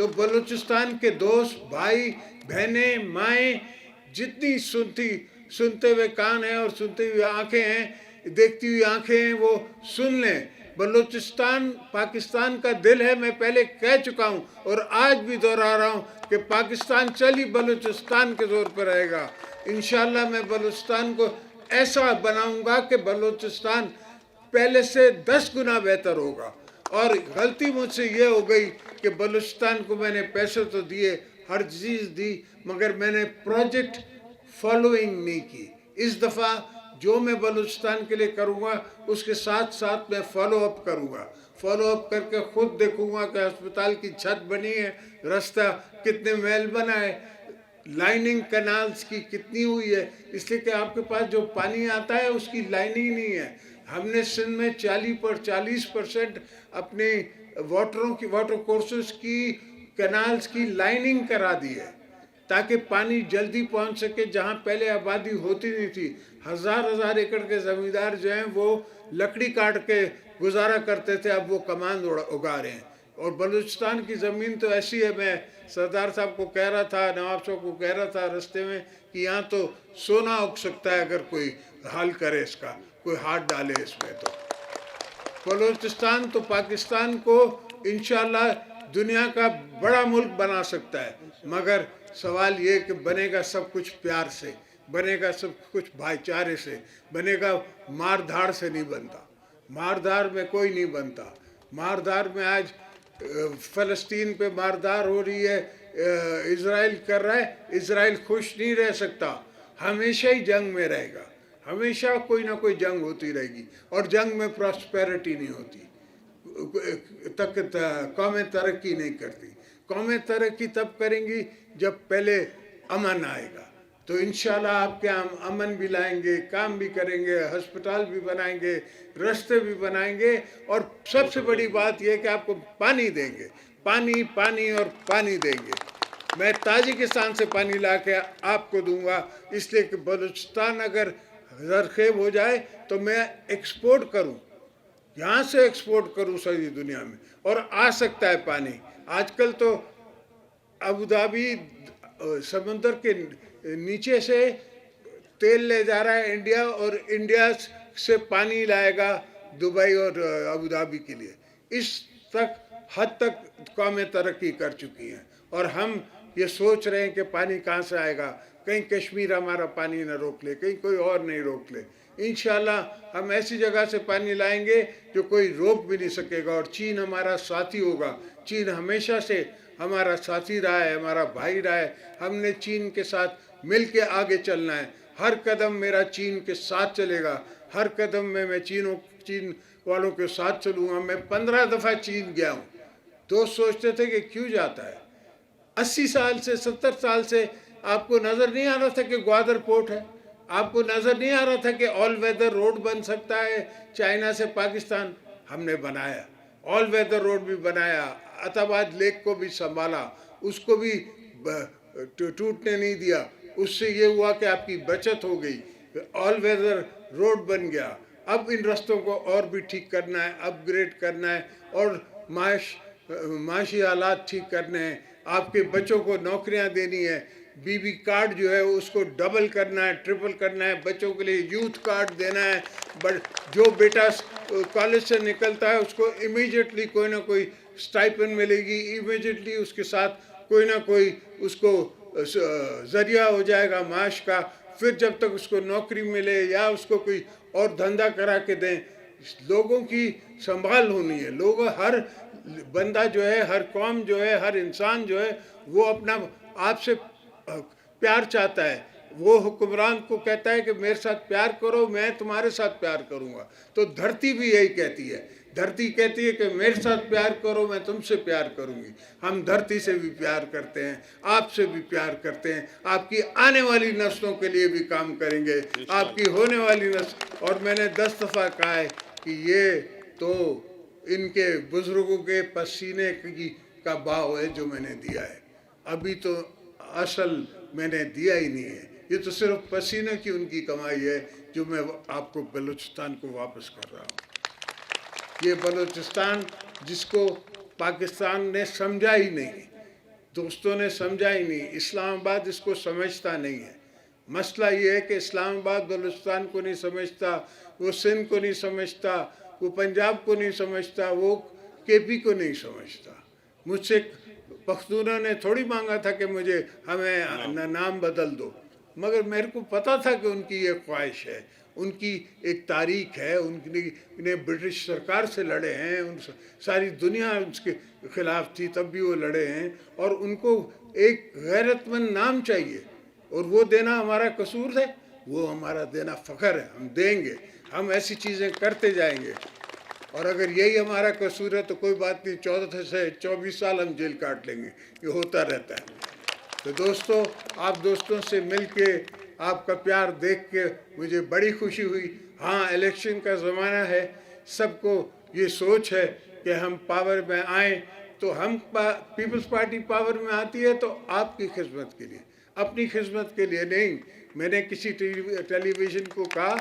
تو بلوچستان کے دوست بھائی بہنیں مائیں جتنی سنتے ہوئے کان ہیں اور سنتے ہوئے آنکھیں ہیں دیکھتی ہوئی آنکھیں ہیں وہ سن لیں. بلوچستان پاکستان کا دل ہے. میں پہلے کہہ چکا ہوں اور آج بھی دہرا رہا ہوں کہ پاکستان چلی بلوچستان کے زور پر رہے گا. انشاءاللہ میں بلوچستان کو ایسا بناؤں گا کہ بلوچستان پہلے سے 10 گنا بہتر ہوگا. اور غلطی مجھ سے یہ ہو گئی کہ بلوچستان کو میں نے پیسے تو دیے ہر چیز دی مگر میں نے پروجیکٹ فالوئنگ نہیں کی. اس دفعہ جو میں بلوچستان کے لیے کروں گا اس کے ساتھ ساتھ میں فالو اپ کروں گا. فالو اپ کر کے خود دیکھوں گا کہ ہسپتال کی چھت بنی ہے, رستہ کتنے میل بنا ہے, لائننگ کنالز کی کتنی ہوئی ہے. اس لیے کہ آپ کے پاس جو پانی آتا ہے اس کی لائننگ نہیں ہے. ہم نے سندھ میں 40% اپنے واٹر کورسز کی کنالز کی لائننگ کرا دی ہے تاکہ پانی جلدی پہنچ سکے. جہاں پہلے آبادی ہوتی نہیں تھی, ہزار ایکڑ کے زمیندار جو ہیں وہ لکڑی کاٹ کے گزارا کرتے تھے, اب وہ کمان اگا رہے ہیں. اور بلوچستان کی زمین تو ایسی ہے, میں سردار صاحب کو کہہ رہا تھا, نواب صاحب کو کہہ رہا تھا رستے میں کہ یہاں تو سونا اگ سکتا ہے اگر کوئی حل کرے اس کا, کوئی ہاتھ ڈالے اس میں. تو بلوچستان تو پاکستان کو انشاءاللہ دنیا کا بڑا ملک بنا سکتا ہے, مگر سوال یہ کہ بنے گا سب کچھ پیار سے, بنے گا سب کچھ بھائی چارے سے, بنے گا مار دھاڑ سے نہیں بنتا. مار دھاڑ میں کوئی نہیں بنتا. مار دھاڑ میں آج فلسطین پہ ماردار ہو رہی ہے, اسرائیل کر رہا ہے. اسرائیل خوش نہیں رہ سکتا, ہمیشہ ہی جنگ میں رہے گا, ہمیشہ کوئی نہ کوئی جنگ ہوتی رہے گی اور جنگ میں پراسپیرٹی نہیں ہوتی, قومیں ترقی نہیں کرتی. قومیں ترقی تب کریں گی جب پہلے امن آئے گا. تو انشاءاللہ آپ کے ہم امن بھی لائیں گے, کام بھی کریں گے, ہسپتال بھی بنائیں گے, رستے بھی بنائیں گے, اور سب سے بڑی بات یہ کہ آپ کو پانی دیں گے. پانی اور پانی دیں گے. میں تاجکستان سے پانی لا کے آپ کو دوں گا, اس لیے کہ بلوچستان اگر زرخیز ہو جائے تو میں ایکسپورٹ کروں, یہاں سے ایکسپورٹ کروں ساری دنیا میں, اور آ سکتا ہے پانی. آج کل تو ابوظہبی سمندر کے نیچے سے تیل لے جا رہا ہے انڈیا, اور انڈیا سے پانی لائے گا دبئی اور ابوظہبی کے لیے. اس حد تک قومیں ترقی کر چکی ہیں, اور ہم یہ سوچ رہے ہیں کہ پانی کہاں سے آئے گا, کہیں کشمیر ہمارا پانی نہ روک لے, کہیں کوئی اور نہیں روک لے. انشاءاللہ ہم ایسی جگہ سے پانی لائیں گے جو کوئی روک بھی نہیں سکے گا, اور چین ہمارا ساتھی ہوگا. چین ہمیشہ سے ہمارا ساتھی رہا ہے, ہمارا بھائی رہا ہے. ہم نے چین کے ساتھ مل کے آگے چلنا ہے. ہر قدم میرا چین کے ساتھ چلے گا, ہر قدم میں چین والوں کے ساتھ چلوں گا. میں 15 دفعہ چین گیا ہوں. دوست سوچتے تھے کہ کیوں جاتا ہے, 80 سال سے 70 سال سے آپ کو نظر نہیں آ رہا تھا کہ گوادر پورٹ ہے, آپ کو نظر نہیں آ رہا تھا کہ آل ویدر روڈ بن سکتا ہے چائنا سے پاکستان. ہم نے بنایا, آل ویدر روڈ بھی بنایا, عطا آباد لیک کو بھی سنبھالا, اس کو بھی ٹوٹنے نہیں دیا. اس سے یہ ہوا کہ آپ کی بچت ہو گئی, آل ویدر روڈ بن گیا. اب ان رستوں کو اور بھی ٹھیک کرنا ہے, اپ گریڈ کرنا ہے, اور معاشی حالات ٹھیک کرنے ہیں. آپ کے بچوں کو نوکریاں دینی ہے, بی بی کارڈ جو ہے اس کو ڈبل کرنا ہے, ٹرپل کرنا ہے. بچوں کے لیے یوتھ کارڈ دینا ہے. جو بیٹا کالج سے نکلتا ہے اس کو امیجیٹلی کوئی نہ کوئی سٹائپن ملے گی, امیجیٹلی اس کے ساتھ کوئی نہ کوئی اس کو ذریعہ ہو جائے گا معاش کا. پھر جب تک اس کو نوکری ملے یا اس کو کوئی اور دھندا کرا کے دیں. لوگوں کی سنبھال ہونی ہے. لوگ, ہر بندہ جو ہے, ہر قوم جو ہے, ہر انسان جو ہے وہ اپنا آپ سے پیار چاہتا ہے. وہ حکمران کو کہتا ہے کہ میرے ساتھ پیار کرو, میں تمہارے ساتھ پیار کروں گا. تو دھرتی بھی یہی کہتی ہے. دھرتی کہتی ہے کہ میرے ساتھ پیار کرو, میں تم سے پیار کروں گی. ہم دھرتی سے بھی پیار کرتے ہیں, آپ سے بھی پیار کرتے ہیں. آپ کی آنے والی نسلوں کے لیے بھی کام کریں گے, آپ کی ہونے والی نسل. اور میں نے 10 دفعہ کہا ہے کہ یہ تو ان کے بزرگوں کے پسینے کا باؤ ہے جو میں نے دیا ہے. ابھی تو اصل میں نے دیا ہی نہیں ہے. یہ تو صرف پسینے کی ان کی کمائی ہے جو میں آپ کو بلوچستان کو واپس کر رہا ہوں. یہ بلوچستان جس کو پاکستان نے سمجھا ہی نہیں, دوستوں نے سمجھا ہی نہیں، اسلام آباد اس کو سمجھتا نہیں ہے۔ مسئلہ یہ ہے کہ اسلام آباد بلوچستان کو نہیں سمجھتا، وہ سندھ کو نہیں سمجھتا، وہ پنجاب کو نہیں سمجھتا، وہ کے پی کو نہیں سمجھتا۔ مجھ سے پختونوں نے تھوڑی مانگا تھا کہ مجھے ہمیں نام بدل دو، مگر میرے کو پتا تھا کہ ان کی یہ خواہش ہے، ان کی ایک تاریخ ہے، انہیں برٹش سرکار سے لڑے ہیں، ساری دنیا اس کے خلاف تھی تب بھی وہ لڑے ہیں، اور ان کو ایک غیرت مند نام چاہیے، اور وہ دینا ہمارا قصور ہے، وہ ہمارا دینا فخر ہے، ہم دیں گے، ہم ایسی چیزیں کرتے جائیں گے۔ اور اگر یہی ہمارا قصور ہے تو کوئی بات نہیں، 14 سے 24 سال ہم جیل کاٹ لیں گے، یہ ہوتا رہتا ہے۔ تو دوستو، آپ دوستوں سے مل کے، آپ کا پیار دیکھ کے مجھے بڑی خوشی ہوئی۔ ہاں، الیکشن کا زمانہ ہے، سب کو یہ سوچ ہے کہ ہم پاور میں آئیں، تو ہم پیپلز پارٹی پاور میں آتی ہے تو آپ کی خدمت کے لیے، اپنی خدمت کے لیے نہیں۔ میں نے کسی ٹیلی ویژن کو کہا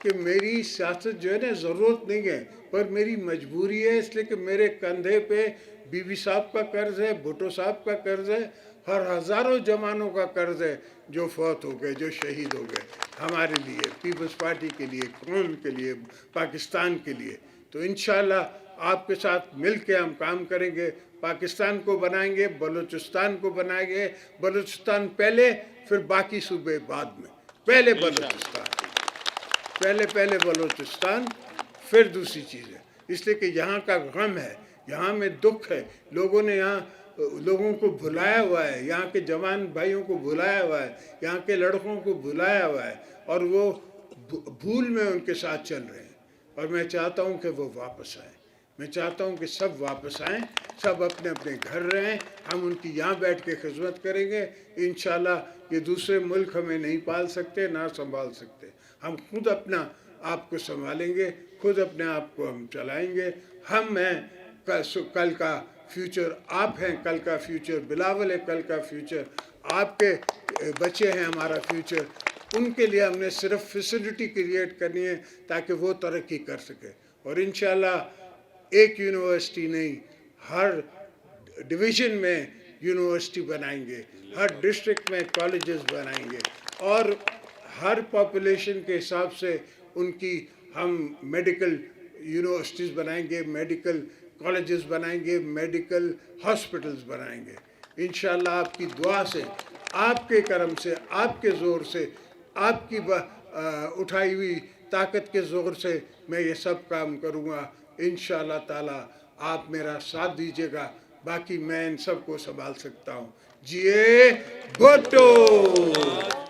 کہ میری سیاست جو ہے نا ضرورت نہیں ہے، پر میری مجبوری ہے، اس لیے کہ میرے کندھے پہ بی بی صاحب کا قرض ہے، بھٹو صاحب کا قرض ہے، اور ہزاروں جوانوں کا قرض ہے جو فوت ہو گئے، جو شہید ہو گئے ہمارے لیے، پیپلز پارٹی کے لیے، قوم کے لیے، پاکستان کے لیے۔ تو انشاءاللہ آپ کے ساتھ مل کے ہم کام کریں گے، پاکستان کو بنائیں گے، بلوچستان کو بنائیں گے، بلوچستان پہلے، پھر باقی صوبے بعد میں، پہلے بلوچستان، پہلے بلوچستان، پھر دوسری چیزیں، اس لیے کہ یہاں کا غم ہے، یہاں میں دکھ ہے، لوگوں نے یہاں لوگوں کو بھلایا ہوا ہے، یہاں کے جوان بھائیوں کو بھلایا ہوا ہے، یہاں کے لڑکوں کو بھلایا ہوا ہے، اور وہ بھول میں ان کے ساتھ چل رہے ہیں، اور میں چاہتا ہوں کہ وہ واپس آئیں، میں چاہتا ہوں کہ سب واپس آئیں، سب اپنے اپنے گھر رہیں، ہم ان کی یہاں بیٹھ کے خدمت کریں گے، انشاءاللہ یہ دوسرے ملک ہمیں نہیں پال سکتے، نہ سنبھال سکتے، ہم خود اپنا آپ کو سنبھالیں گے، خود اپنے آپ کو ہم چلائیں گے۔ ہم ہیں کل کا فیوچر، آپ ہیں کل کا فیوچر، بلاول ہے کل کا فیوچر، آپ کے بچے ہیں ہمارا فیوچر، ان کے لیے ہم نے صرف فیسلٹی کریٹ کرنی ہے تاکہ وہ ترقی کر سکے، اور انشاءاللہ ایک یونیورسٹی نہیں، ہر ڈویژن میں یونیورسٹی بنائیں گے، ہر ڈسٹرکٹ میں کالجز بنائیں گے، اور ہر پاپولیشن کے حساب سے ان کی ہم میڈیکل یونیورسٹیز بنائیں گے، میڈیکل کالجز بنائیں گے، میڈیکل ہاسپٹلز بنائیں گے۔ انشاءاللہ آپ کی دعا سے، آپ کے کرم سے، آپ کے زور سے، آپ کی اٹھائی ہوئی طاقت کے زور سے میں یہ سب کام کروں گا۔ انشاءاللہ تعالی آپ میرا ساتھ دیجیے گا، باقی میں ان سب کو سنبھال سکتا ہوں۔ جیے بھٹو!